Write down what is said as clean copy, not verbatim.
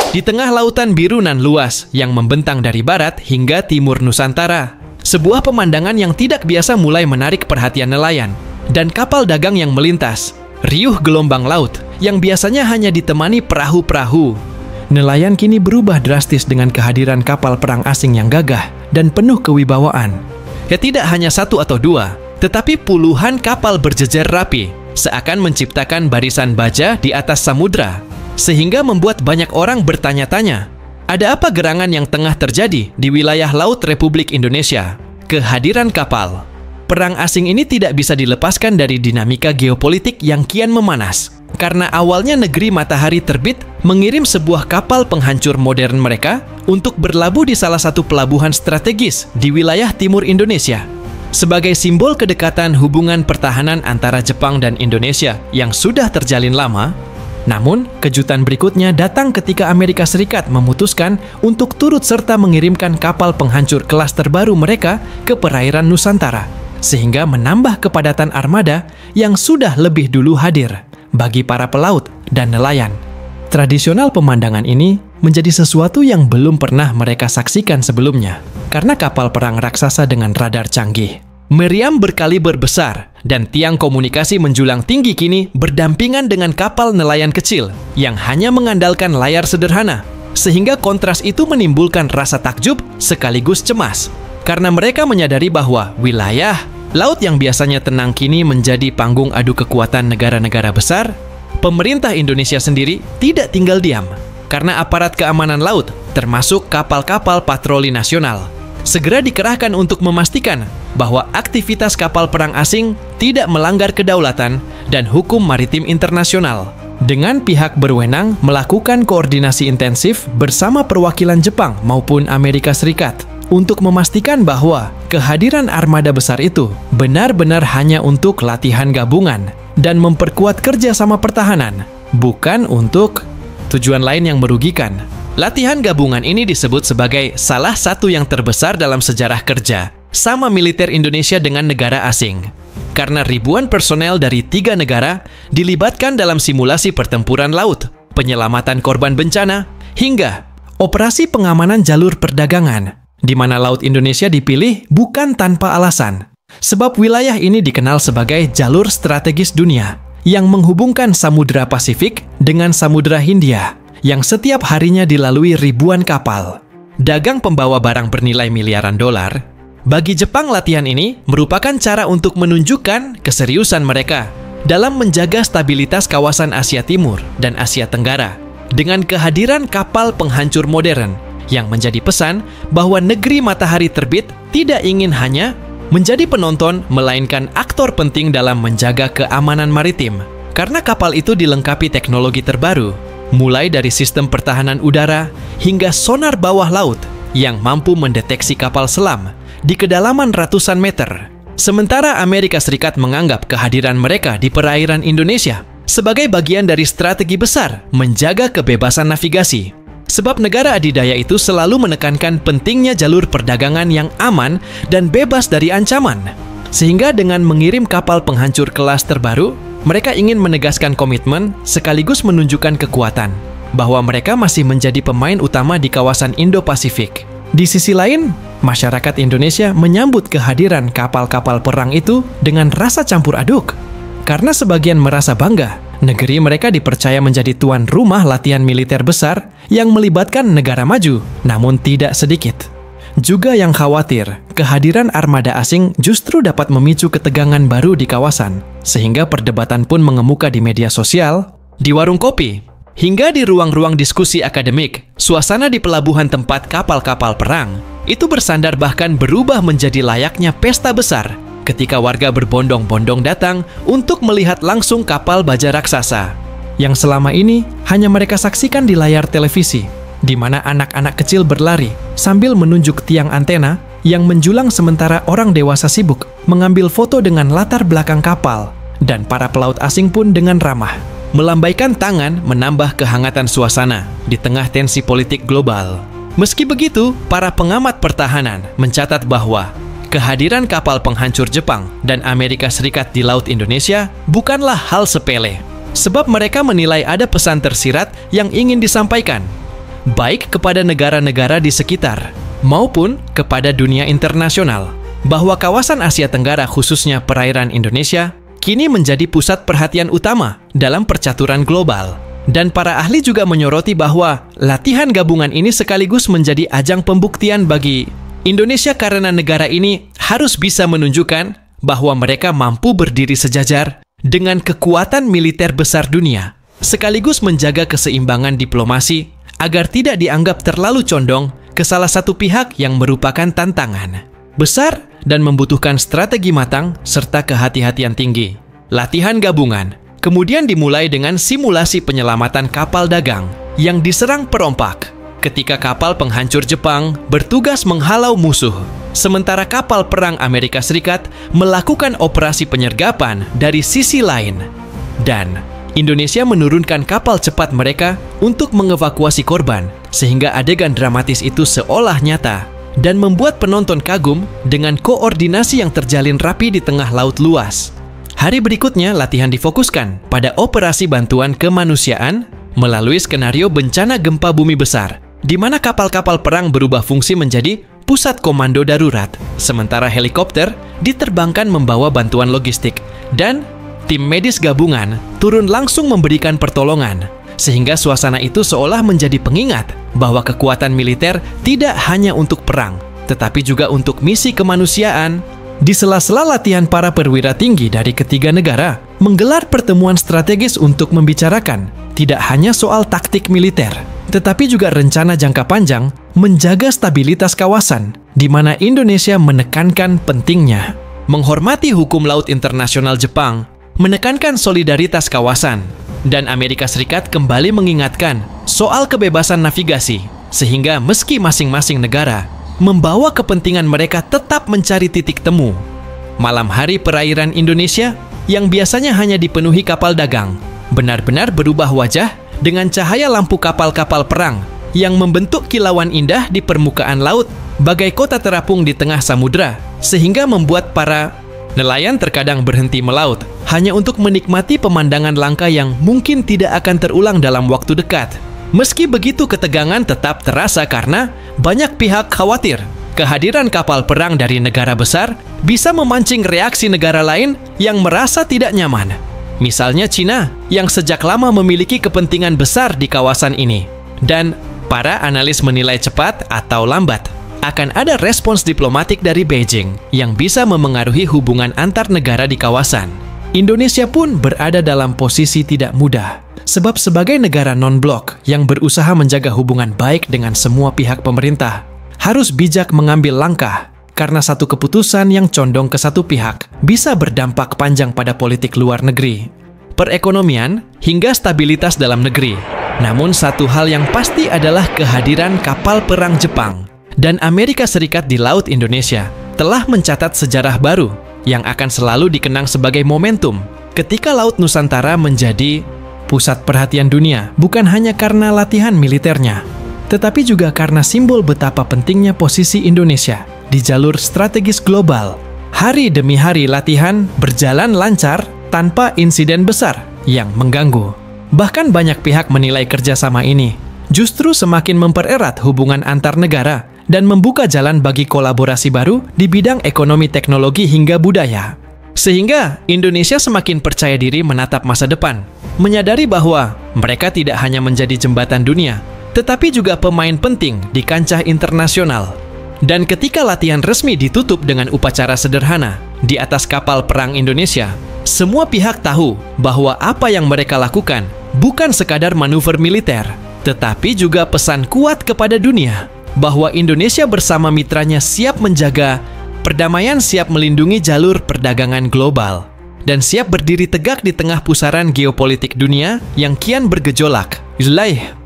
Di tengah lautan biru nan luas yang membentang dari barat hingga timur Nusantara, sebuah pemandangan yang tidak biasa mulai menarik perhatian nelayan dan kapal dagang yang melintas. Riuh gelombang laut yang biasanya hanya ditemani perahu-perahu. Nelayan kini berubah drastis dengan kehadiran kapal perang asing yang gagah dan penuh kewibawaan. Ya, tidak hanya satu atau dua, tetapi puluhan kapal berjejer rapi, seakan menciptakan barisan baja di atas samudra, sehingga membuat banyak orang bertanya-tanya, ada apa gerangan yang tengah terjadi di wilayah Laut Republik Indonesia? Kehadiran kapal perang asing ini tidak bisa dilepaskan dari dinamika geopolitik yang kian memanas. Karena awalnya negeri matahari terbit mengirim sebuah kapal penghancur modern mereka untuk berlabuh di salah satu pelabuhan strategis di wilayah timur Indonesia. Sebagai simbol kedekatan hubungan pertahanan antara Jepang dan Indonesia yang sudah terjalin lama, namun kejutan berikutnya datang ketika Amerika Serikat memutuskan untuk turut serta mengirimkan kapal penghancur kelas terbaru mereka ke perairan Nusantara, sehingga menambah kepadatan armada yang sudah lebih dulu hadir bagi para pelaut dan nelayan. Tradisional pemandangan ini menjadi sesuatu yang belum pernah mereka saksikan sebelumnya, karena kapal perang raksasa dengan radar canggih, meriam berkaliber besar, dan tiang komunikasi menjulang tinggi kini berdampingan dengan kapal nelayan kecil yang hanya mengandalkan layar sederhana, sehingga kontras itu menimbulkan rasa takjub sekaligus cemas, karena mereka menyadari bahwa wilayah laut yang biasanya tenang kini menjadi panggung adu kekuatan negara-negara besar. Pemerintah Indonesia sendiri tidak tinggal diam, karena aparat keamanan laut, termasuk kapal-kapal patroli nasional, segera dikerahkan untuk memastikan bahwa aktivitas kapal perang asing tidak melanggar kedaulatan dan hukum maritim internasional. Dengan pihak berwenang melakukan koordinasi intensif bersama perwakilan Jepang maupun Amerika Serikat untuk memastikan bahwa kehadiran armada besar itu benar-benar hanya untuk latihan gabungan dan memperkuat kerjasama pertahanan, bukan untuk tujuan lain yang merugikan. Latihan gabungan ini disebut sebagai salah satu yang terbesar dalam sejarah kerja sama militer Indonesia dengan negara asing, karena ribuan personel dari 3 negara dilibatkan dalam simulasi pertempuran laut, penyelamatan korban bencana, hingga operasi pengamanan jalur perdagangan, di mana Laut Indonesia dipilih bukan tanpa alasan, sebab wilayah ini dikenal sebagai jalur strategis dunia yang menghubungkan Samudra Pasifik dengan Samudra Hindia, yang setiap harinya dilalui ribuan kapal dagang pembawa barang bernilai miliaran dolar. Bagi Jepang, latihan ini merupakan cara untuk menunjukkan keseriusan mereka dalam menjaga stabilitas kawasan Asia Timur dan Asia Tenggara dengan kehadiran kapal penghancur modern, yang menjadi pesan bahwa negeri matahari terbit tidak ingin hanya menjadi penonton, melainkan aktor penting dalam menjaga keamanan maritim. Karena kapal itu dilengkapi teknologi terbaru, mulai dari sistem pertahanan udara hingga sonar bawah laut yang mampu mendeteksi kapal selam di kedalaman ratusan meter. Sementara Amerika Serikat menganggap kehadiran mereka di perairan Indonesia sebagai bagian dari strategi besar menjaga kebebasan navigasi. Sebab negara adidaya itu selalu menekankan pentingnya jalur perdagangan yang aman dan bebas dari ancaman. Sehingga dengan mengirim kapal penghancur kelas terbaru, mereka ingin menegaskan komitmen sekaligus menunjukkan kekuatan bahwa mereka masih menjadi pemain utama di kawasan Indo-Pasifik. Di sisi lain, masyarakat Indonesia menyambut kehadiran kapal-kapal perang itu dengan rasa campur aduk. Karena sebagian merasa bangga, negeri mereka dipercaya menjadi tuan rumah latihan militer besar yang melibatkan negara maju, namun tidak sedikit juga yang khawatir kehadiran armada asing justru dapat memicu ketegangan baru di kawasan, sehingga perdebatan pun mengemuka di media sosial, di warung kopi, hingga di ruang-ruang diskusi akademik. Suasana di pelabuhan tempat kapal-kapal perang itu bersandar bahkan berubah menjadi layaknya pesta besar ketika warga berbondong-bondong datang untuk melihat langsung kapal baja raksasa yang selama ini hanya mereka saksikan di layar televisi, di mana anak-anak kecil berlari sambil menunjuk tiang antena yang menjulang sementara orang dewasa sibuk mengambil foto dengan latar belakang kapal, dan para pelaut asing pun dengan ramah melambaikan tangan menambah kehangatan suasana di tengah tensi politik global. Meski begitu, para pengamat pertahanan mencatat bahwa kehadiran kapal penghancur Jepang dan Amerika Serikat di Laut Indonesia bukanlah hal sepele, sebab mereka menilai ada pesan tersirat yang ingin disampaikan, baik kepada negara-negara di sekitar maupun kepada dunia internasional, bahwa kawasan Asia Tenggara khususnya perairan Indonesia kini menjadi pusat perhatian utama dalam percaturan global. Dan para ahli juga menyoroti bahwa latihan gabungan ini sekaligus menjadi ajang pembuktian bagi Indonesia karena negara ini harus bisa menunjukkan bahwa mereka mampu berdiri sejajar dengan kekuatan militer besar dunia, sekaligus menjaga keseimbangan diplomasi agar tidak dianggap terlalu condong ke salah satu pihak yang merupakan tantangan besar dan membutuhkan strategi matang serta kehati-hatian tinggi. Latihan gabungan kemudian dimulai dengan simulasi penyelamatan kapal dagang yang diserang perompak ketika kapal penghancur Jepang bertugas menghalau musuh, sementara kapal perang Amerika Serikat melakukan operasi penyergapan dari sisi lain. Dan Indonesia menurunkan kapal cepat mereka untuk mengevakuasi korban, sehingga adegan dramatis itu seolah nyata dan membuat penonton kagum dengan koordinasi yang terjalin rapi di tengah laut luas. Hari berikutnya, latihan difokuskan pada operasi bantuan kemanusiaan melalui skenario bencana gempa bumi besar, di mana kapal-kapal perang berubah fungsi menjadi pusat komando darurat, sementara helikopter diterbangkan membawa bantuan logistik, dan tim medis gabungan turun langsung memberikan pertolongan, sehingga suasana itu seolah menjadi pengingat bahwa kekuatan militer tidak hanya untuk perang, tetapi juga untuk misi kemanusiaan. Di sela-sela latihan, para perwira tinggi dari ketiga negara menggelar pertemuan strategis untuk membicarakan tidak hanya soal taktik militer, tetapi juga rencana jangka panjang menjaga stabilitas kawasan, di mana Indonesia menekankan pentingnya menghormati hukum laut internasional. Jepang menekankan solidaritas kawasan, dan Amerika Serikat kembali mengingatkan soal kebebasan navigasi, sehingga meski masing-masing negara membawa kepentingan mereka tetap mencari titik temu. Malam hari perairan Indonesia yang biasanya hanya dipenuhi kapal dagang benar-benar berubah wajah dengan cahaya lampu kapal-kapal perang yang membentuk kilauan indah di permukaan laut bagai kota terapung di tengah samudera, sehingga membuat para nelayan terkadang berhenti melaut hanya untuk menikmati pemandangan langka yang mungkin tidak akan terulang dalam waktu dekat. Meski begitu, ketegangan tetap terasa karena banyak pihak khawatir kehadiran kapal perang dari negara besar bisa memancing reaksi negara lain yang merasa tidak nyaman. Misalnya Cina, yang sejak lama memiliki kepentingan besar di kawasan ini. Dan para analis menilai cepat atau lambat akan ada respons diplomatik dari Beijing yang bisa memengaruhi hubungan antar negara di kawasan. Indonesia pun berada dalam posisi tidak mudah, sebab sebagai negara non-blok yang berusaha menjaga hubungan baik dengan semua pihak pemerintah, harus bijak mengambil langkah, karena satu keputusan yang condong ke satu pihak bisa berdampak panjang pada politik luar negeri, perekonomian, hingga stabilitas dalam negeri. Namun satu hal yang pasti adalah kehadiran kapal perang Jepang dan Amerika Serikat di Laut Indonesia telah mencatat sejarah baru yang akan selalu dikenang sebagai momentum ketika Laut Nusantara menjadi pusat perhatian dunia, bukan hanya karena latihan militernya, tetapi juga karena simbol betapa pentingnya posisi Indonesia di jalur strategis global. Hari demi hari latihan berjalan lancar tanpa insiden besar yang mengganggu. Bahkan banyak pihak menilai kerjasama ini justru semakin mempererat hubungan antar negara dan membuka jalan bagi kolaborasi baru di bidang ekonomi, teknologi, hingga budaya. Sehingga Indonesia semakin percaya diri menatap masa depan, menyadari bahwa mereka tidak hanya menjadi jembatan dunia, tetapi juga pemain penting di kancah internasional. Dan ketika latihan resmi ditutup dengan upacara sederhana di atas kapal perang Indonesia, semua pihak tahu bahwa apa yang mereka lakukan bukan sekadar manuver militer, tetapi juga pesan kuat kepada dunia bahwa Indonesia bersama mitranya siap menjaga perdamaian, siap melindungi jalur perdagangan global, dan siap berdiri tegak di tengah pusaran geopolitik dunia yang kian bergejolak. Bismillah.